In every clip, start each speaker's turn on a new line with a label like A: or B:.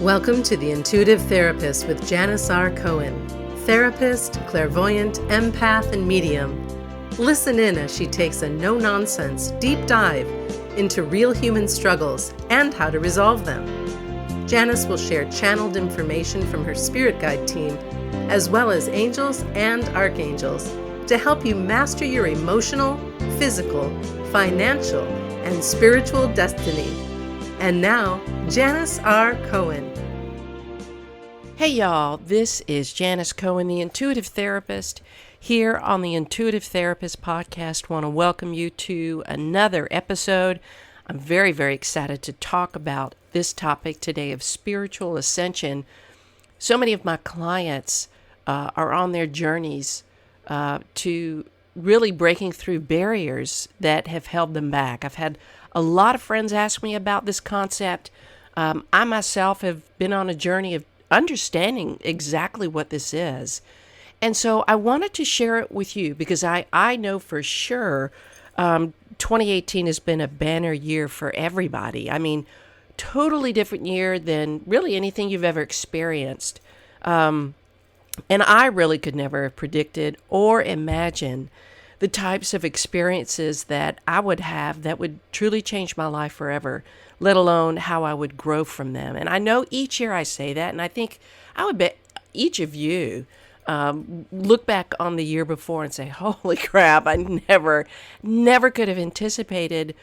A: Welcome to The Intuitive Therapist with Janis R. Cohen, therapist, clairvoyant, empath, and medium. Listen in as she takes a no-nonsense, deep dive into real human struggles and how to resolve them. Janis will share channeled information from her spirit guide team, as well as angels and archangels, to help you master your emotional, physical, financial, and spiritual destiny. And now, Janis R. Cohen.
B: Hey y'all, this is Janis Cohen, the Intuitive Therapist, here on the Intuitive Therapist podcast. Want to welcome you to another episode. I'm very, very excited to talk about this topic today of spiritual ascension. So many of my clients are on their journeys to really breaking through barriers that have held them back. I've had a lot of friends ask me about this concept. I myself have been on a journey of understanding exactly what this is. And so I wanted to share it with you because I know for sure 2018 has been a banner year for everybody. I mean, totally different year than really anything you've ever experienced. And I really could never have predicted or imagined the types of experiences that I would have that would truly change my life forever, let alone how I would grow from them. And I know each year I say that, and I think I would bet each of you look back on the year before and say, holy crap, I never could have anticipated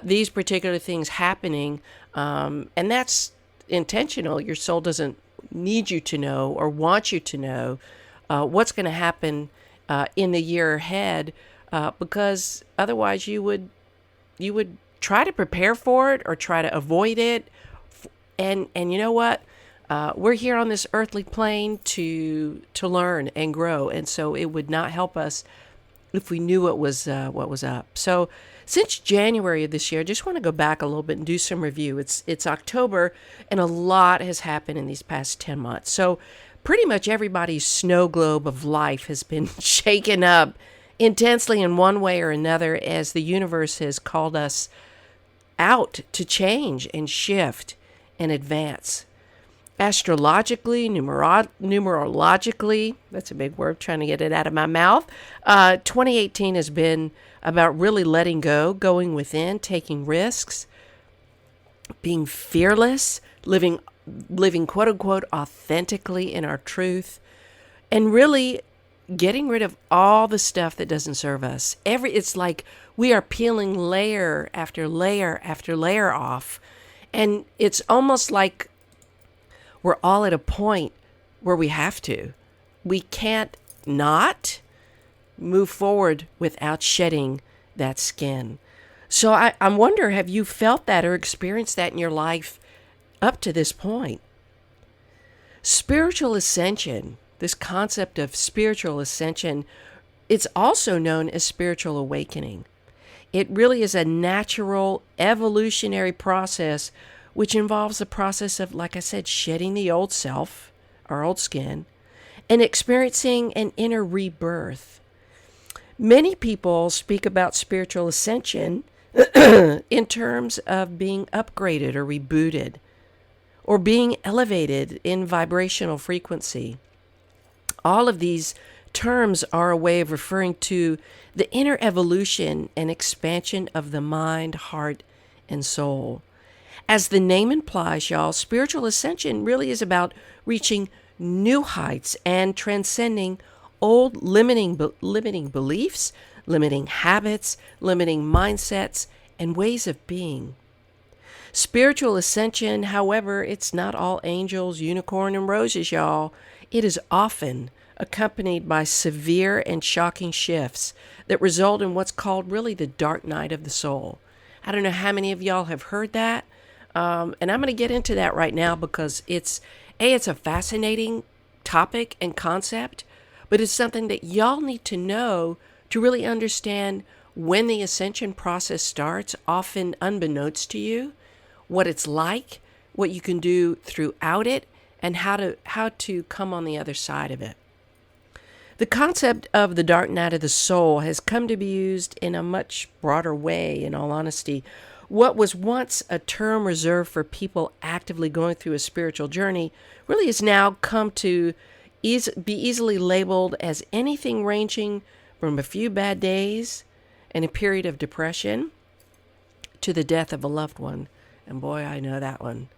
B: these particular things happening. And that's intentional. Your soul doesn't need you to know or want you to know what's going to happen in the year ahead, because otherwise you would try to prepare for it or try to avoid it. And you know what? We're here on this earthly plane to learn and grow, and so it would not help us if we knew what was up. So since January of this year, I just want to go back a little bit and do some review. It's October, and a lot has happened in these past 10 months. So pretty much everybody's snow globe of life has been shaken up intensely in one way or another as the universe has called us out to change and shift and advance. Astrologically, numerologically, that's a big word, trying to get it out of my mouth. 2018 has been about really letting go, going within, taking risks, being fearless, living quote unquote authentically in our truth, and really getting rid of all the stuff that doesn't serve us. It's like we are peeling layer after layer after layer off, and it's almost like we're all at a point where we have to. We can't not move forward without shedding that skin. So I wonder, have you felt that or experienced that in your life up to this point? Spiritual ascension, this concept of spiritual ascension, it's also known as spiritual awakening. It really is a natural evolutionary process which involves the process of, like I said, shedding the old self, our old skin, and experiencing an inner rebirth. Many people speak about spiritual ascension in terms of being upgraded or rebooted, or being elevated in vibrational frequency. All of these terms are a way of referring to the inner evolution and expansion of the mind, heart, and soul. As the name implies, y'all, spiritual ascension really is about reaching new heights and transcending old limiting beliefs, limiting habits, limiting mindsets, and ways of being. Spiritual ascension, however, it's not all angels, unicorn, and roses, y'all. It is often accompanied by severe and shocking shifts that result in what's called really the dark night of the soul. I don't know how many of y'all have heard that, and I'm going to get into that right now because it's a fascinating topic and concept, but it's something that y'all need to know to really understand when the ascension process starts, often unbeknownst to you, what it's like, what you can do throughout it, and how to come on the other side of it. The concept of the dark night of the soul has come to be used in a much broader way, in all honesty, What was once a term reserved for people actively going through a spiritual journey really has now come to be easily labeled as anything ranging from a few bad days and a period of depression to the death of a loved one. And boy, I know that one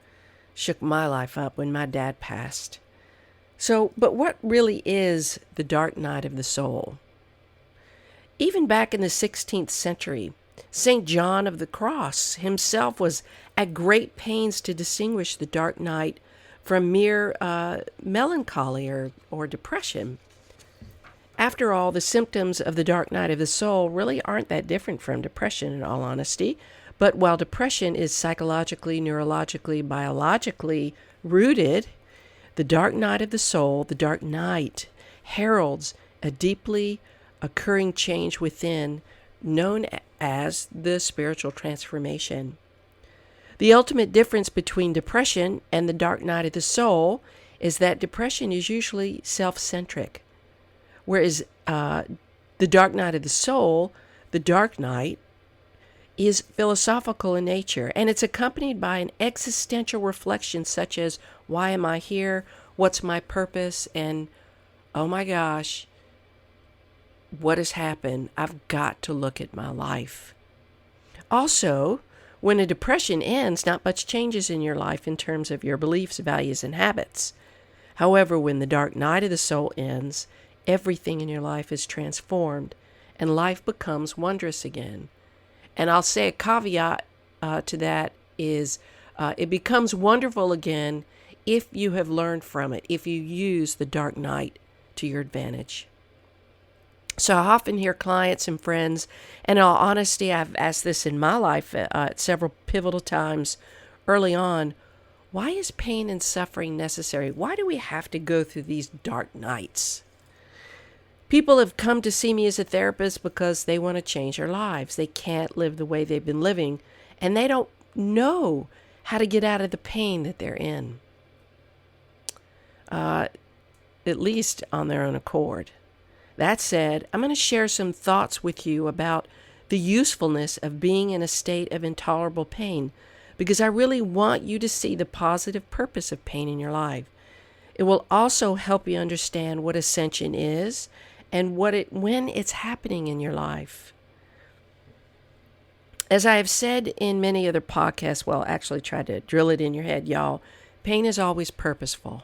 B: shook my life up when my dad passed. So, but what really is the dark night of the soul? Even back in the 16th century, St. John of the Cross himself was at great pains to distinguish the dark night from mere melancholy or depression. After all, the symptoms of the dark night of the soul really aren't that different from depression, in all honesty. But while depression is psychologically, neurologically, biologically rooted, the dark night of the soul, the dark night, heralds a deeply occurring change within, known as the spiritual transformation. The ultimate difference between depression and the dark night of the soul is that depression is usually self-centric, whereas the dark night of the soul, the dark night, is philosophical in nature, and it's accompanied by an existential reflection such as, why am I here? What's my purpose? And, oh my gosh, what has happened? I've got to look at my life. Also, when a depression ends, not much changes in your life in terms of your beliefs, values, and habits. However, when the dark night of the soul ends, everything in your life is transformed, and life becomes wondrous again. And I'll say a caveat to that is it becomes wonderful again if you have learned from it, if you use the dark night to your advantage. So I often hear clients and friends, and in all honesty, I've asked this in my life at several pivotal times early on, why is pain and suffering necessary? Why do we have to go through these dark nights? People have come to see me as a therapist because they want to change their lives. They can't live the way they've been living, and they don't know how to get out of the pain that they're in, at least on their own accord. That said, I'm going to share some thoughts with you about the usefulness of being in a state of intolerable pain, because I really want you to see the positive purpose of pain in your life. It will also help you understand what Ascension is and when it's happening in your life. As I have said in many other podcasts, well, actually try to drill it in your head, y'all, pain is always purposeful.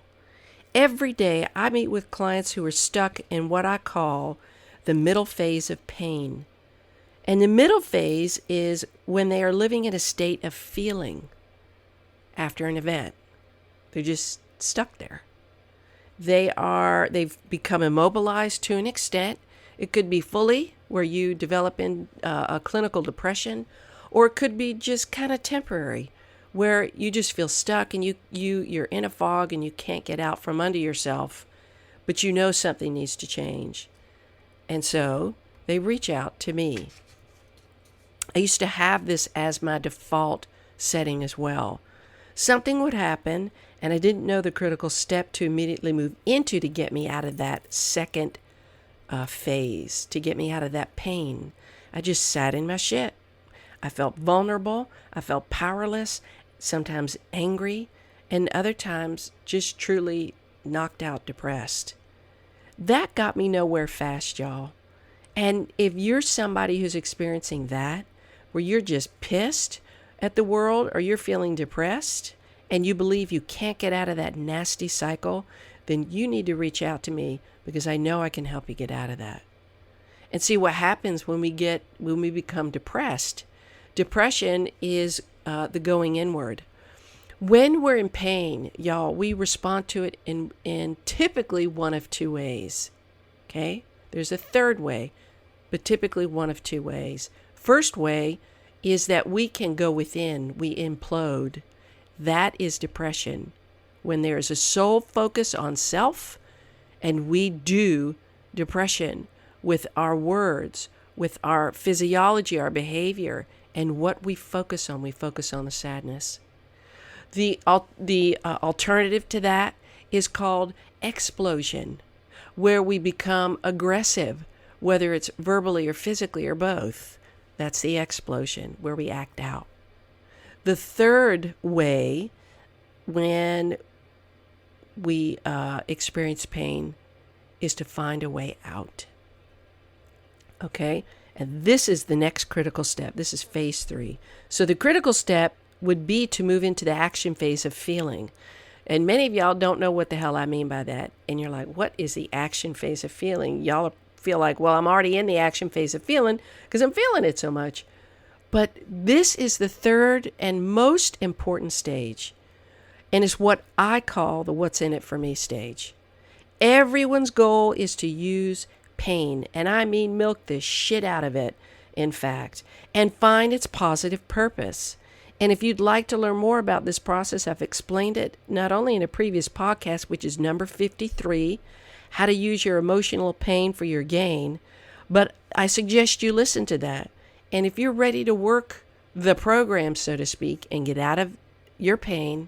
B: Every day I meet with clients who are stuck in what I call the middle phase of pain. And the middle phase is when they are living in a state of feeling after an event. They're just stuck there. They've become immobilized to an extent. It could be fully, where you develop in a clinical depression, or it could be just kind of temporary, where you just feel stuck and you're in a fog and you can't get out from under yourself, but you know something needs to change. And so they reach out to me. I used to have this as my default setting as well. Something would happen, and I didn't know the critical step to immediately move into to get me out of that second phase, to get me out of that pain. I just sat in my shit. I felt vulnerable. I felt powerless, sometimes angry, and other times just truly knocked out, depressed. That got me nowhere fast, y'all. And if you're somebody who's experiencing that, where you're just pissed at the world, or you're feeling depressed and you believe you can't get out of that nasty cycle, then you need to reach out to me, because I know I can help you get out of that. And see what happens when we become depressed. Depression is the going inward. When we're in pain, y'all, we respond to it in typically one of two ways. Okay? There's a third way, but typically one of two ways. First way is that we can go within, we implode. That is depression. When there is a sole focus on self, and we do depression with our words, with our physiology, our behavior, and what we focus on the sadness. The alternative to that is called explosion, where we become aggressive, whether it's verbally or physically or both. That's the explosion, where we act out. The third way when we experience pain is to find a way out. Okay? And this is the next critical step. This is phase 3. So the critical step would be to move into the action phase of feeling. And many of y'all don't know what the hell I mean by that. And you're like, what is the action phase of feeling? Y'all feel like, well, I'm already in the action phase of feeling because I'm feeling it so much. But this is the third and most important stage. And it's what I call the what's in it for me stage. Everyone's goal is to use pain, and I mean milk the shit out of it, in fact, and find its positive purpose. And if you'd like to learn more about this process, I've explained it not only in a previous podcast, which is number 53, how to use your emotional pain for your gain, but I suggest you listen to that. And if you're ready to work the program, so to speak, and get out of your pain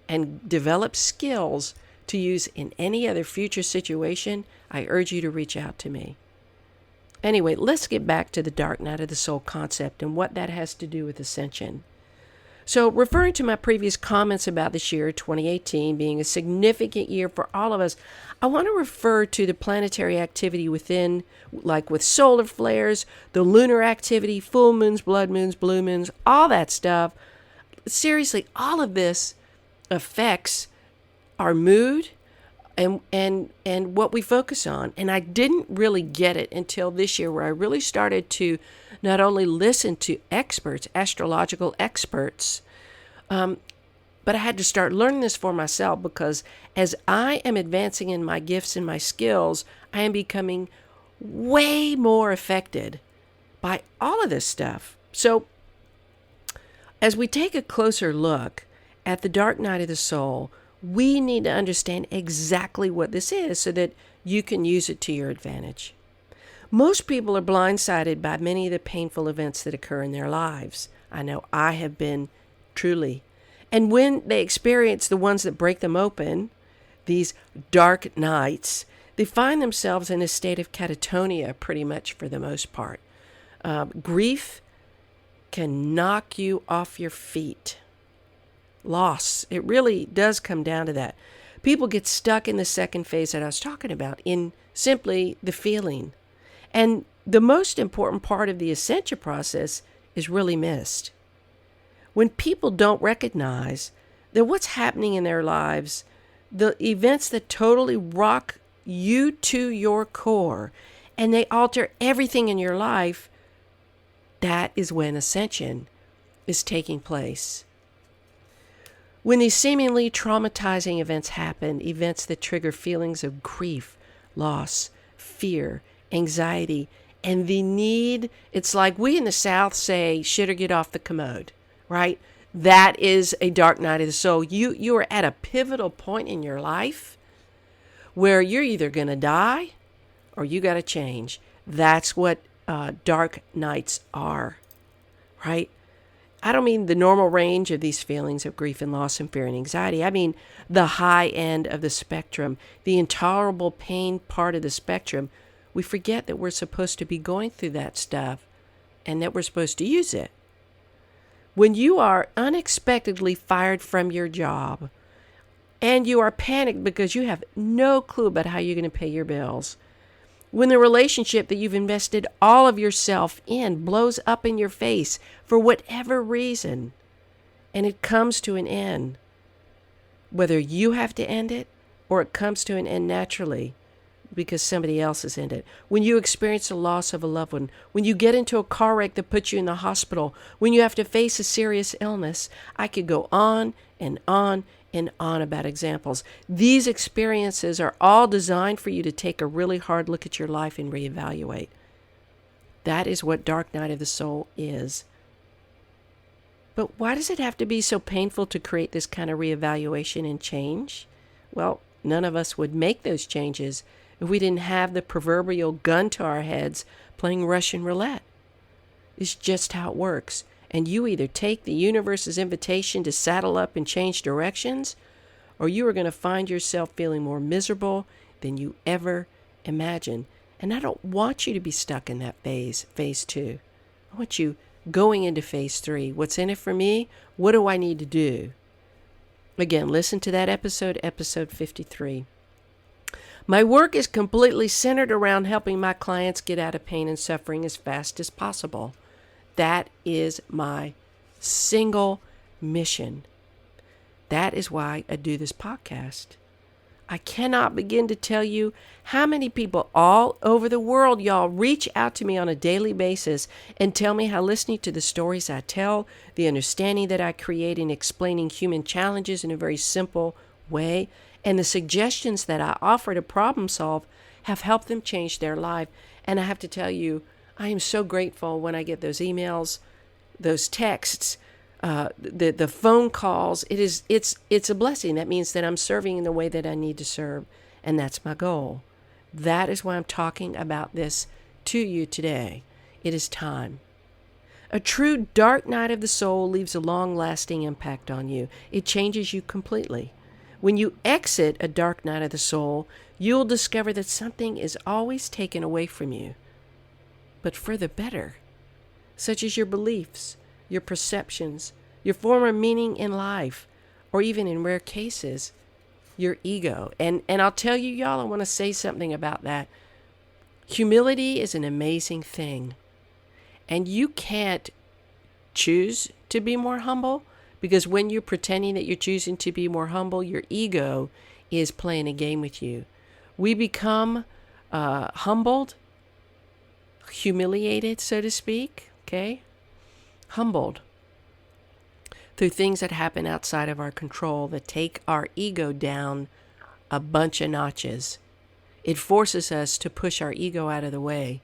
B: and develop skills to use in any other future situation, I urge you to reach out to me. Anyway, let's get back to the dark night of the soul concept and what that has to do with ascension. So, referring to my previous comments about this year, 2018, being a significant year for all of us, I want to refer to the planetary activity within, like with solar flares, the lunar activity, full moons, blood moons, blue moons, all that stuff. Seriously, all of this affects our mood and what we focus on. And I didn't really get it until this year, where I really started to not only listen to experts, astrological experts, but I had to start learning this for myself, because as I am advancing in my gifts and my skills, I am becoming way more affected by all of this stuff. So as we take a closer look at the dark night of the soul, we need to understand exactly what this is so that you can use it to your advantage. Most people are blindsided by many of the painful events that occur in their lives. I know I have been, truly. And when they experience the ones that break them open, these dark nights, they find themselves in a state of catatonia pretty much for the most part. Grief can knock you off your feet. Loss. It really does come down to that. People get stuck in the second phase that I was talking about, in simply the feeling. And the most important part of the ascension process is really missed. When people don't recognize that what's happening in their lives, the events that totally rock you to your core, and they alter everything in your life, that is when ascension is taking place. When these seemingly traumatizing events happen, events that trigger feelings of grief, loss, fear, anxiety, and the need, it's like we in the South say, shit or get off the commode, right? That is a dark night of the soul. You are at a pivotal point in your life where you're either going to die or you got to change. That's what dark nights are, right? I don't mean the normal range of these feelings of grief and loss and fear and anxiety. I mean the high end of the spectrum, the intolerable pain part of the spectrum. We forget that we're supposed to be going through that stuff and that we're supposed to use it. When you are unexpectedly fired from your job and you are panicked because you have no clue about how you're going to pay your bills, when the relationship that you've invested all of yourself in blows up in your face for whatever reason, and it comes to an end, whether you have to end it or it comes to an end naturally because somebody else has ended it. When you experience the loss of a loved one, when you get into a car wreck that puts you in the hospital, when you have to face a serious illness, I could go on and on and on about examples. These experiences are all designed for you to take a really hard look at your life and reevaluate. That is what dark night of the soul is. But why does it have to be so painful to create this kind of reevaluation and change? Well, none of us would make those changes if we didn't have the proverbial gun to our heads playing Russian roulette. It's just how it works. And you either take the universe's invitation to saddle up and change directions, or you are going to find yourself feeling more miserable than you ever imagined. And I don't want you to be stuck in that phase 2. I want you going into phase 3. What's in it for me? What do I need to do? Again, listen to that episode 53. My work is completely centered around helping my clients get out of pain and suffering as fast as possible. That is my single mission. That is why I do this podcast. I cannot begin to tell you how many people all over the world, y'all, reach out to me on a daily basis and tell me how listening to the stories I tell, the understanding that I create in explaining human challenges in a very simple way, and the suggestions that I offer to problem solve have helped them change their life. And I have to tell you, I am so grateful when I get those emails, those texts, the phone calls. It's a blessing. That means that I'm serving in the way that I need to serve, and that's my goal. That is why I'm talking about this to you today. It is time. A true dark night of the soul leaves a long-lasting impact on you. It changes you completely. When you exit a dark night of the soul, you'll discover that something is always taken away from you, but for the better, such as your beliefs, your perceptions, your former meaning in life, or even in rare cases, your ego. And I'll tell you, y'all, I want to say something about that. Humility is an amazing thing. And you can't choose to be more humble, because when you're pretending that you're choosing to be more humble, your ego is playing a game with you. We become humbled, humiliated, so to speak, okay? Humbled through things that happen outside of our control that take our ego down a bunch of notches. It forces us to push our ego out of the way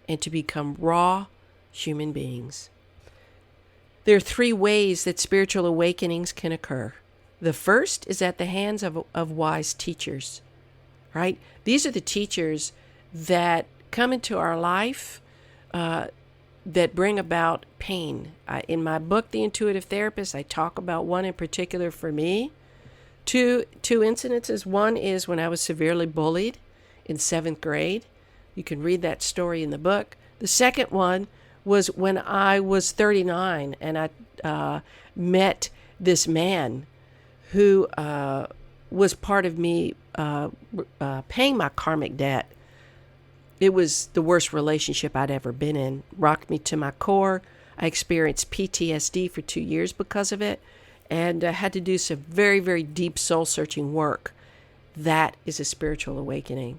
B: and to become raw human beings. There are 3 ways that spiritual awakenings can occur. The first is at the hands of wise teachers, right? These are the teachers that come into our life that bring about pain. In my book, The Intuitive Therapist, I talk about one in particular for me. Two incidences. One is when I was severely bullied in 7th grade. You can read that story in the book. The second one was when I was 39 and I met this man who was part of me paying my karmic debt. It was the worst relationship I'd ever been in. Rocked me to my core. I experienced PTSD for 2 years because of it, and I had to do some very, very deep soul-searching work. That is a spiritual awakening.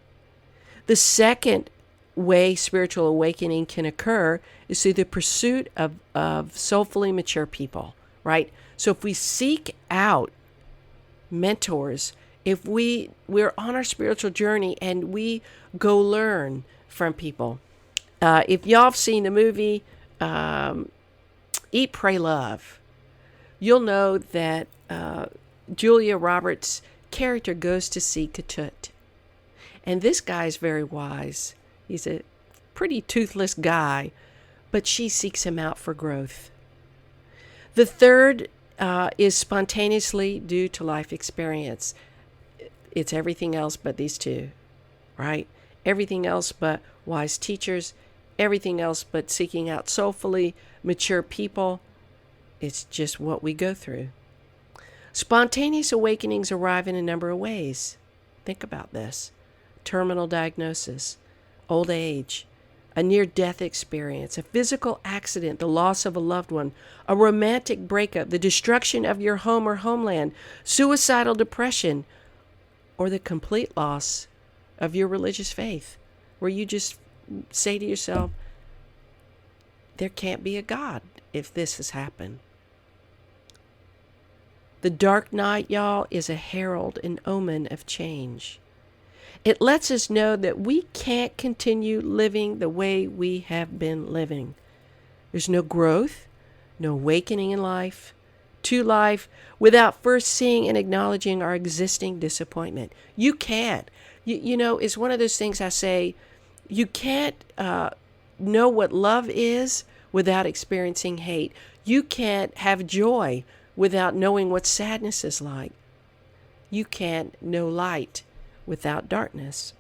B: The second way spiritual awakening can occur is through the pursuit of soulfully mature people, right? So if we seek out mentors, if we're on our spiritual journey and we go learn from people. If y'all have seen the movie Eat, Pray, Love, you'll know that Julia Roberts' character goes to see Ketut. And this guy's very wise. He's a pretty toothless guy, but she seeks him out for growth. The third is spontaneously due to life experience. It's everything else but these two, right? Everything else but wise teachers, everything else but seeking out soulfully mature people. It's just what we go through. Spontaneous awakenings arrive in a number of ways. Think about this. Terminal diagnosis, old age, a near-death experience, a physical accident, the loss of a loved one, a romantic breakup, the destruction of your home or homeland, suicidal depression, or the complete loss of your religious faith, where you just say to yourself, there can't be a God if this has happened. The dark night, y'all, is a herald, an omen of change. It lets us know that we can't continue living the way we have been living. There's no growth, no awakening in life, to life, without first seeing and acknowledging our existing disappointment. You can't. You know, it's one of those things I say, you can't know what love is without experiencing hate. You can't have joy without knowing what sadness is like. You can't know light without darkness.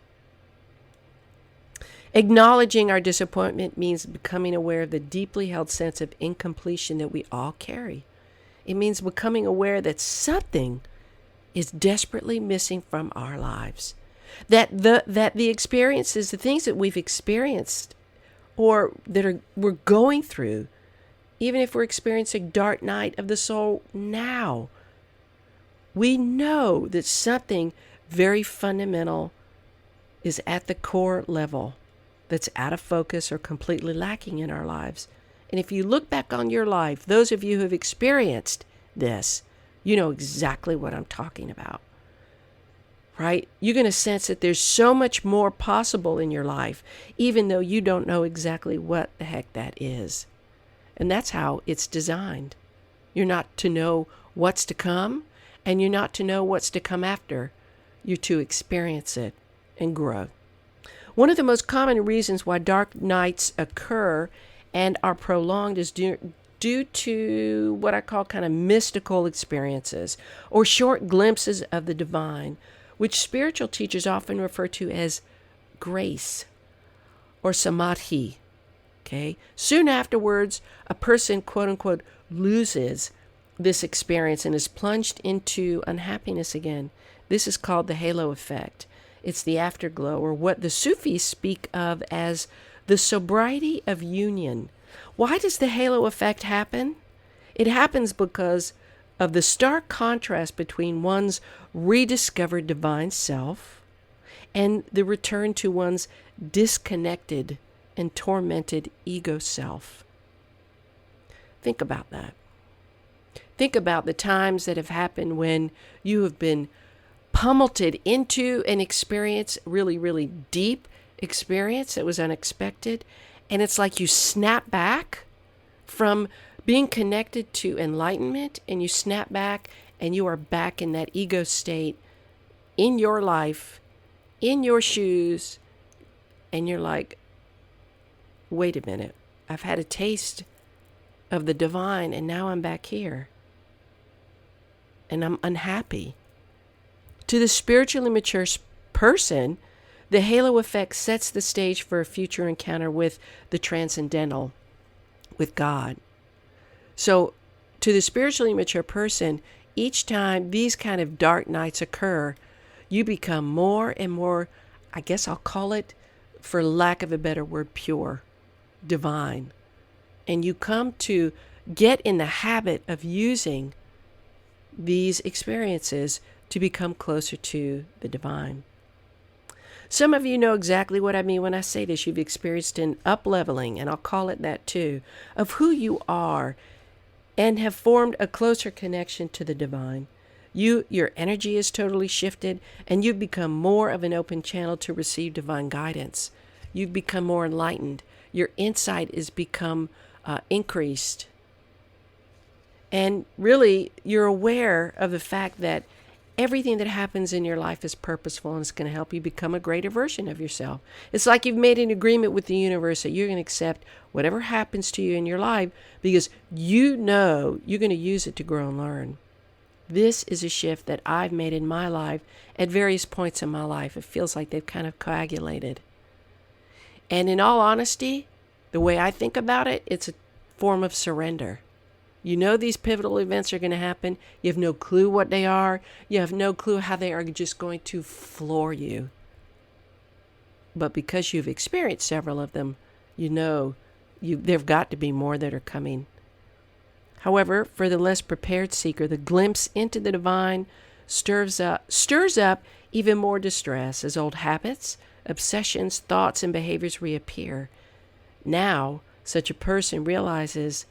B: Acknowledging our disappointment means becoming aware of the deeply held sense of incompletion that we all carry. It means becoming aware that something is desperately missing from our lives. That the experiences, the things that we've experienced or that we're going through, even if we're experiencing dark night of the soul now, we know that something very fundamental is at the core level that's out of focus or completely lacking in our lives. And if you look back on your life, those of you who have experienced this, you know exactly what I'm talking about, right? You're going to sense that there's so much more possible in your life, even though you don't know exactly what the heck that is. And that's how it's designed. You're not to know what's to come, and you're not to know what's to come after. You're to experience it and grow. One of the most common reasons why dark nights occur and are prolonged is due to what I call kind of mystical experiences or short glimpses of the divine, which spiritual teachers often refer to as grace or samadhi. Okay? Soon afterwards, a person, quote unquote, loses this experience and is plunged into unhappiness again. This is called the halo effect. It's the afterglow, or what the Sufis speak of as the sobriety of union. Why does the halo effect happen? It happens because of the stark contrast between one's rediscovered divine self and the return to one's disconnected and tormented ego self. Think about that. Think about the times that have happened when you have been pummeled into an experience, really, really deep experience that was unexpected. And it's like you snap back from being connected to enlightenment, and you snap back and you are back in that ego state in your life, in your shoes, and you're like, wait a minute, I've had a taste of the divine and now I'm back here. And I'm unhappy. To the spiritually mature person, the halo effect sets the stage for a future encounter with the transcendental, with God. So, to the spiritually mature person, each time these kind of dark nights occur, you become more and more, I guess I'll call it, for lack of a better word, pure, divine. And you come to get in the habit of using these experiences to become closer to the divine. Some of you know exactly what I mean when I say this. You've experienced an up-leveling, and I'll call it that too, of who you are, and have formed a closer connection to the divine. Your energy is totally shifted, and you've become more of an open channel to receive divine guidance. You've become more enlightened. Your insight has become increased. And really, you're aware of the fact that everything that happens in your life is purposeful, and it's going to help you become a greater version of yourself. It's like you've made an agreement with the universe that you're going to accept whatever happens to you in your life because you know you're going to use it to grow and learn. This is a shift that I've made in my life at various points in my life. It feels like they've kind of coagulated. And in all honesty, the way I think about it, it's a form of surrender. You know these pivotal events are going to happen. You have no clue what they are. You have no clue how they are just going to floor you. But because you've experienced several of them, you know there've got to be more that are coming. However, for the less prepared seeker, the glimpse into the divine stirs up even more distress as old habits, obsessions, thoughts, and behaviors reappear. Now, such a person realizes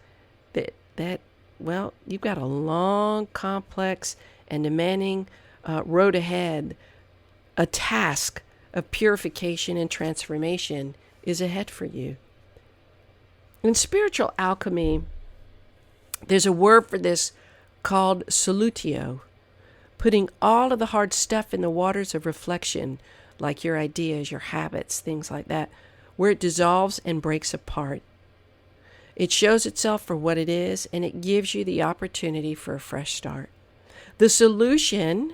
B: that, well, you've got a long, complex, and demanding road ahead. A task of purification and transformation is ahead for you. In spiritual alchemy, there's a word for this called solutio, putting all of the hard stuff in the waters of reflection, like your ideas, your habits, things like that, where it dissolves and breaks apart. It shows itself for what it is, and it gives you the opportunity for a fresh start. The solution,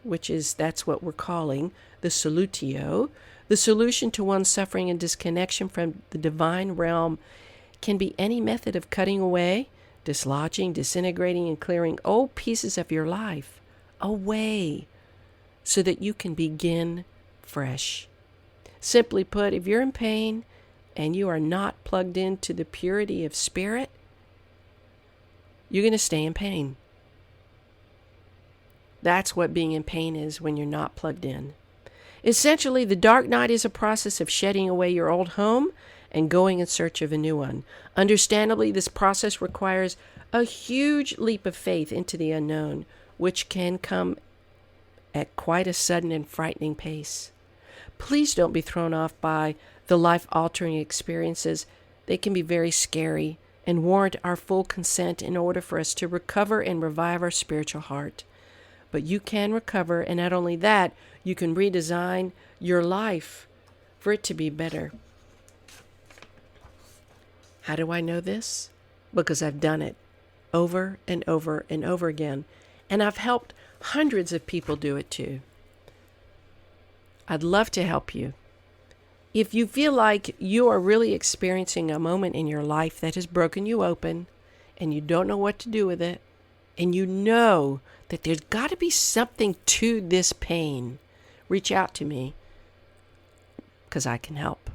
B: that's what we're calling the solutio, The solution to one's suffering and disconnection from the divine realm can be any method of cutting away, dislodging, disintegrating, and clearing old pieces of your life away so that you can begin fresh. Simply put, if you're in pain and you are not plugged into the purity of spirit, you're going to stay in pain. That's what being in pain is when you're not plugged in. Essentially, the dark night is a process of shedding away your old home and going in search of a new one. Understandably, this process requires a huge leap of faith into the unknown, which can come at quite a sudden and frightening pace. Please don't be thrown off by the life-altering experiences. They can be very scary and warrant our full consent in order for us to recover and revive our spiritual heart. But you can recover, and not only that, you can redesign your life for it to be better. How do I know this? Because I've done it over and over and over again, and I've helped hundreds of people do it too. I'd love to help you. If you feel like you are really experiencing a moment in your life that has broken you open and you don't know what to do with it, and you know that there's got to be something to this pain, reach out to me because I can help.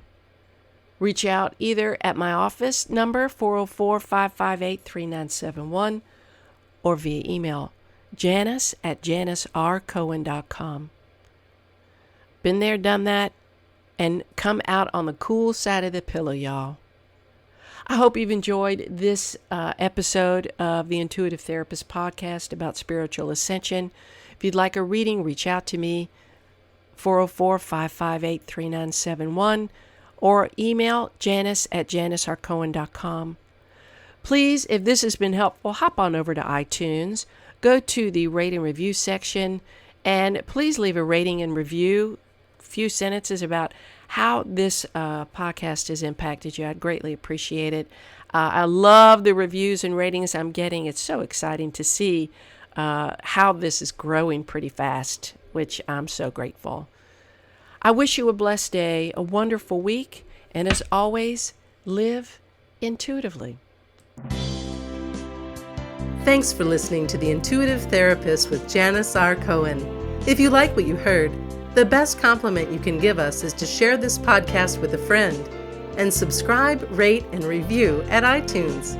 B: Reach out either at my office number, 404-558-3971, or via email, Janis@janisrcohen.com. Been there, done that, and come out on the cool side of the pillow, y'all. I hope you've enjoyed this episode of the Intuitive Therapist podcast about spiritual ascension. If you'd like a reading, reach out to me, 404-558-3971, or email Janis@janisrcohen.com. Please, if this has been helpful, hop on over to iTunes, go to the rate and review section, and please leave a rating and review, a few sentences about how this podcast has impacted you. I'd greatly appreciate it. I love the reviews and ratings I'm getting. It's so exciting to see how this is growing pretty fast, which I'm so grateful. I wish you a blessed day, a wonderful week, and as always, live intuitively.
A: Thanks for listening to The Intuitive Therapist with Janis R. Cohen. If you like what you heard, the best compliment you can give us is to share this podcast with a friend and subscribe, rate, and review at iTunes.